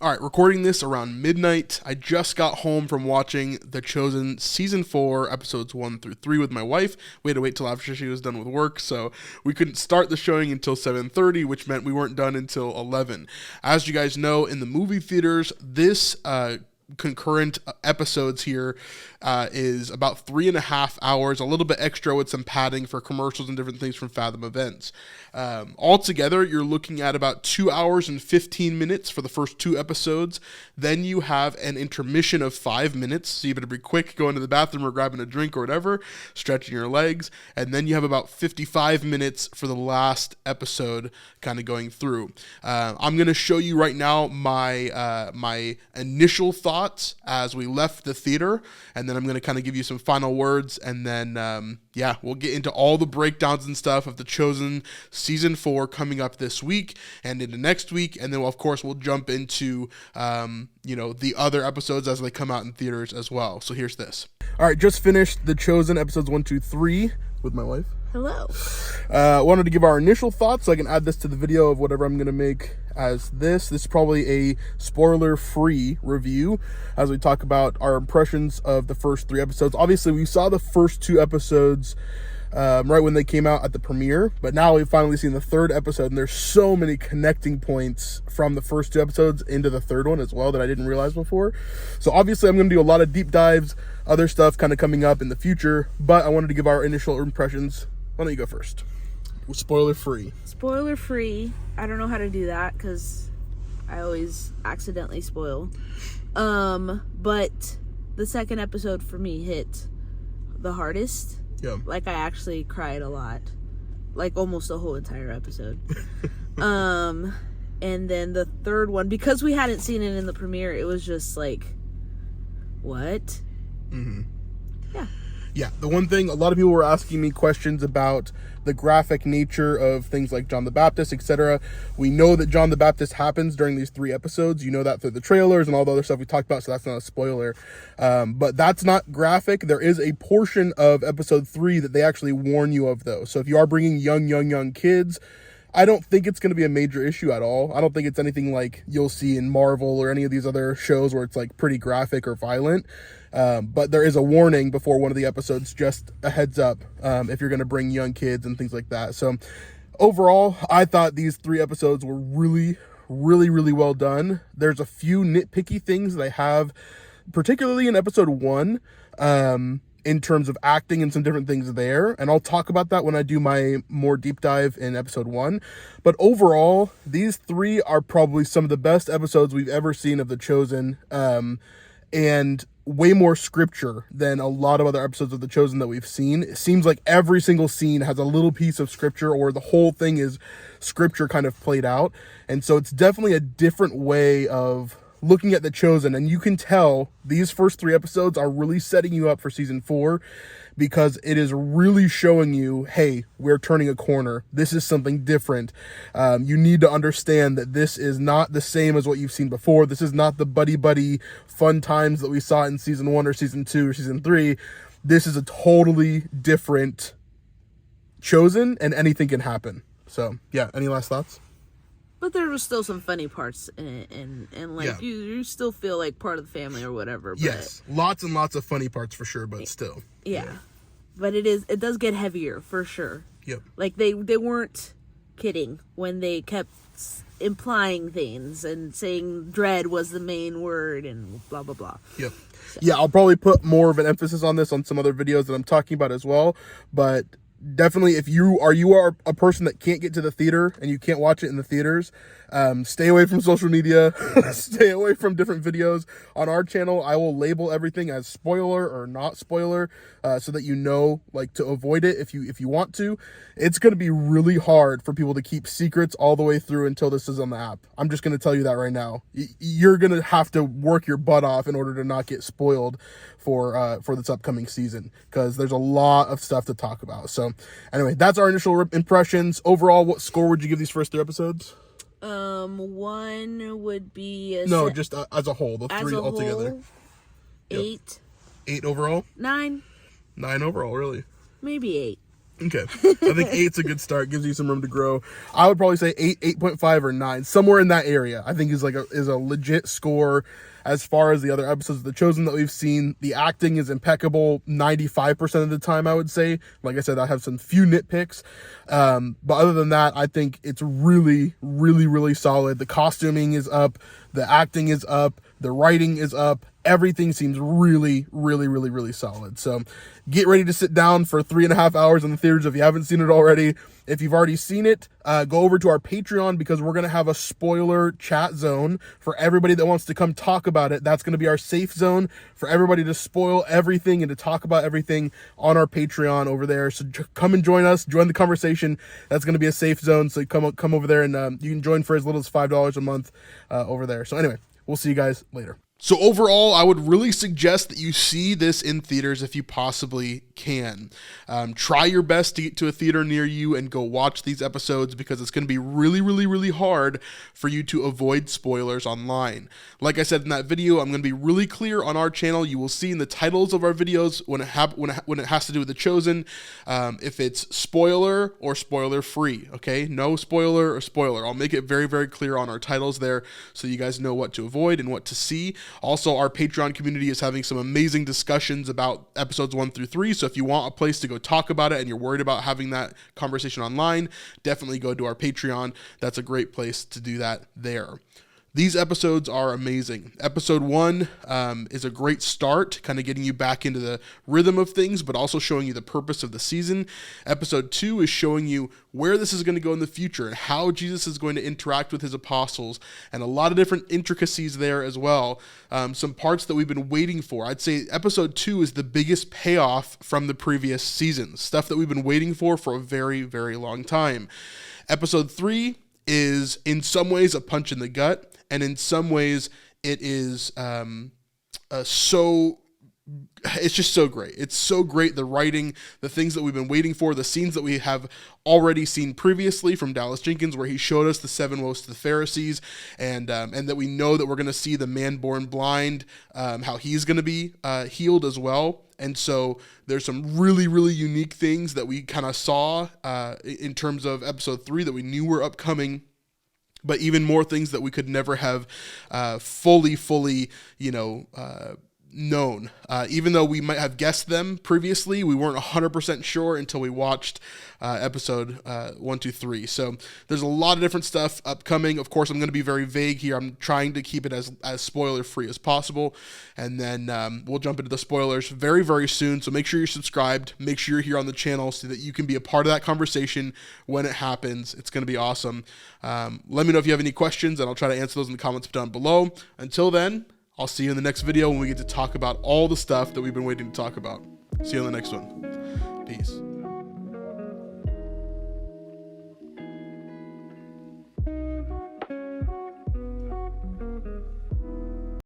All right, recording this around midnight. I just got home from watching The Chosen Season 4, Episodes 1 through 3 with my wife. We had to wait till after she was done with work, so we couldn't start the showing until 7:30, which meant we weren't done until 11. As you guys know, in the movie theaters, this concurrent episodes here is about 3.5 hours, a little bit extra with some padding for commercials and different things from Fathom Events. Altogether, you're looking at about 2 hours and 15 minutes for the first 2 episodes. Then you have an intermission of 5 minutes, so you better be quick going to the bathroom or grabbing a drink or whatever, stretching your legs, and then you have about 55 minutes for the last episode kind of going through. I'm going to show you right now my initial thoughts as we left the theater, and then I'm going to kind of give you some final words, and then we'll get into all the breakdowns and stuff of The Chosen Season 4 coming up this week and into next week, and then of course we'll jump into the other episodes as they come out in theaters as well. So here's this. All right, just finished The Chosen episodes 1, 2, 3 with my wife. Hello. Wanted to give our initial thoughts so I can add this to the video of whatever I'm going to make as this. This is probably a spoiler-free review as we talk about our impressions of the first 3 episodes. Obviously, we saw the first 2 episodes right when they came out at the premiere, but now we've finally seen the 3rd episode, and there's so many connecting points from the first 2 episodes into the 3rd one as well that I didn't realize before. So obviously I'm going to do a lot of deep dives, other stuff kind of coming up in the future, but I wanted to give our initial impressions. Why don't you go first? Spoiler free. Spoiler free. I don't know how to do that because I always accidentally spoil. But the 2nd episode for me hit the hardest. Yeah. Like I actually cried a lot. Like almost the whole entire episode. And then the 3rd one, because we hadn't seen it in the premiere, it was just like, what? Mm-hmm. Yeah. Yeah, the one thing, a lot of people were asking me questions about the graphic nature of things like John the Baptist, etc. We know that John the Baptist happens during these 3 episodes. You know that through the trailers and all the other stuff we talked about, so that's not a spoiler. But that's not graphic. There is a portion of episode 3 that they actually warn you of, though. So if you are bringing young kids, I don't think it's going to be a major issue at all. I don't think it's anything like you'll see in Marvel or any of these other shows where it's like pretty graphic or violent. But there is a warning before one of the episodes, just a heads up, if you're going to bring young kids and things like that. So overall, I thought these 3 episodes were really, really, really well done. There's a few nitpicky things that I have, particularly in episode 1, in terms of acting and some different things there. And I'll talk about that when I do my more deep dive in episode 1. But overall, these 3 are probably some of the best episodes we've ever seen of The Chosen. And way more scripture than a lot of other episodes of The Chosen that we've seen. It seems like every single scene has a little piece of scripture, or the whole thing is scripture kind of played out. And so it's definitely a different way of looking at The Chosen, and you can tell these first 3 episodes are really setting you up for season 4, because it is really showing you, hey, we're turning a corner. This is something different. You need to understand that this is not the same as what you've seen before. This is not the buddy fun times that we saw in season 1 or season 2 or season 3. This is a totally different Chosen, and anything can happen. So yeah, any last thoughts? But there was still some funny parts and like, yeah, you still feel like part of the family or whatever. But yes, lots and lots of funny parts for sure, but still. Yeah. But it does get heavier for sure. Yep. Like they weren't kidding when they kept implying things and saying dread was the main word and blah blah blah. Yep. So. Yeah, I'll probably put more of an emphasis on this on some other videos that I'm talking about as well, but definitely, if you are a person that can't get to the theater and you can't watch it in the theaters, stay away from social media, stay away from different videos. On our channel, I will label everything as spoiler or not spoiler, so that you know, like, to avoid it if you want to. It's going to be really hard for people to keep secrets all the way through until this is on the app. I'm just going to tell you that right now. You're going to have to work your butt off in order to not get spoiled for this upcoming season, because there's a lot of stuff to talk about. So anyway, that's our initial impressions. Overall, what score would you give these first 3 episodes? 1 would be just as a whole, the 3 altogether. 8. 8 overall? 9. 9 overall, really? Maybe 8. Okay, I think 8's a good start. Gives you some room to grow. I would probably say 8, 8.5, or 9, somewhere in that area. I think is a legit score as far as the other episodes of The Chosen that we've seen. The acting is impeccable 95% of the time, I would say. Like I said, I have some few nitpicks, but other than that, I think it's really, really, really solid. The costuming is up, the acting is up, the writing is up. Everything seems really, really, really, really solid. So get ready to sit down for 3.5 hours in the theaters if you haven't seen it already. If you've already seen it, go over to our Patreon, because we're going to have a spoiler chat zone for everybody that wants to come talk about it. That's going to be our safe zone for everybody to spoil everything and to talk about everything on our Patreon over there. So come and join us, join the conversation. That's going to be a safe zone. So come over there, and you can join for as little as $5 a month over there. So anyway, we'll see you guys later. So overall, I would really suggest that you see this in theaters if you possibly can. Try your best to get to a theater near you and go watch these episodes, because it's going to be really, really, really hard for you to avoid spoilers online. Like I said in that video, I'm going to be really clear on our channel. You will see in the titles of our videos when it has to do with The Chosen, if it's spoiler or spoiler free. Okay, no spoiler or spoiler. I'll make it very, very clear on our titles there, so you guys know what to avoid and what to see. Also, our Patreon community is having some amazing discussions about episodes 1 through 3. So if you want a place to go talk about it and you're worried about having that conversation online, definitely go to our Patreon. That's a great place to do that there. These episodes are amazing. Episode 1 is a great start, kind of getting you back into the rhythm of things, but also showing you the purpose of the season. Episode 2 is showing you where this is going to go in the future and how Jesus is going to interact with his apostles, and a lot of different intricacies there as well. Some parts that we've been waiting for. I'd say episode 2 is the biggest payoff from the previous seasons, stuff that we've been waiting for a very, very long time. Episode 3 is in some ways a punch in the gut, and in some ways it is it's just so great. It's so great, the writing, the things that we've been waiting for, the scenes that we have already seen previously from Dallas Jenkins, where he showed us the 7 woes to the Pharisees, and that we know that we're going to see the man born blind, how he's going to be healed as well. And so there's some really, really unique things that we kind of saw in terms of episode 3 that we knew were upcoming, but even more things that we could never have fully, known. Even though we might have guessed them previously, we weren't 100% sure until we watched episode 1, 2, 3. So there's a lot of different stuff upcoming. Of course, I'm going to be very vague here. I'm trying to keep it as spoiler free as possible. And then we'll jump into the spoilers very, very soon. So make sure you're subscribed. Make sure you're here on the channel so that you can be a part of that conversation when it happens. It's going to be awesome. Let me know if you have any questions, and I'll try to answer those in the comments down below. Until then, I'll see you in the next video when we get to talk about all the stuff that we've been waiting to talk about. See you in the next one. Peace.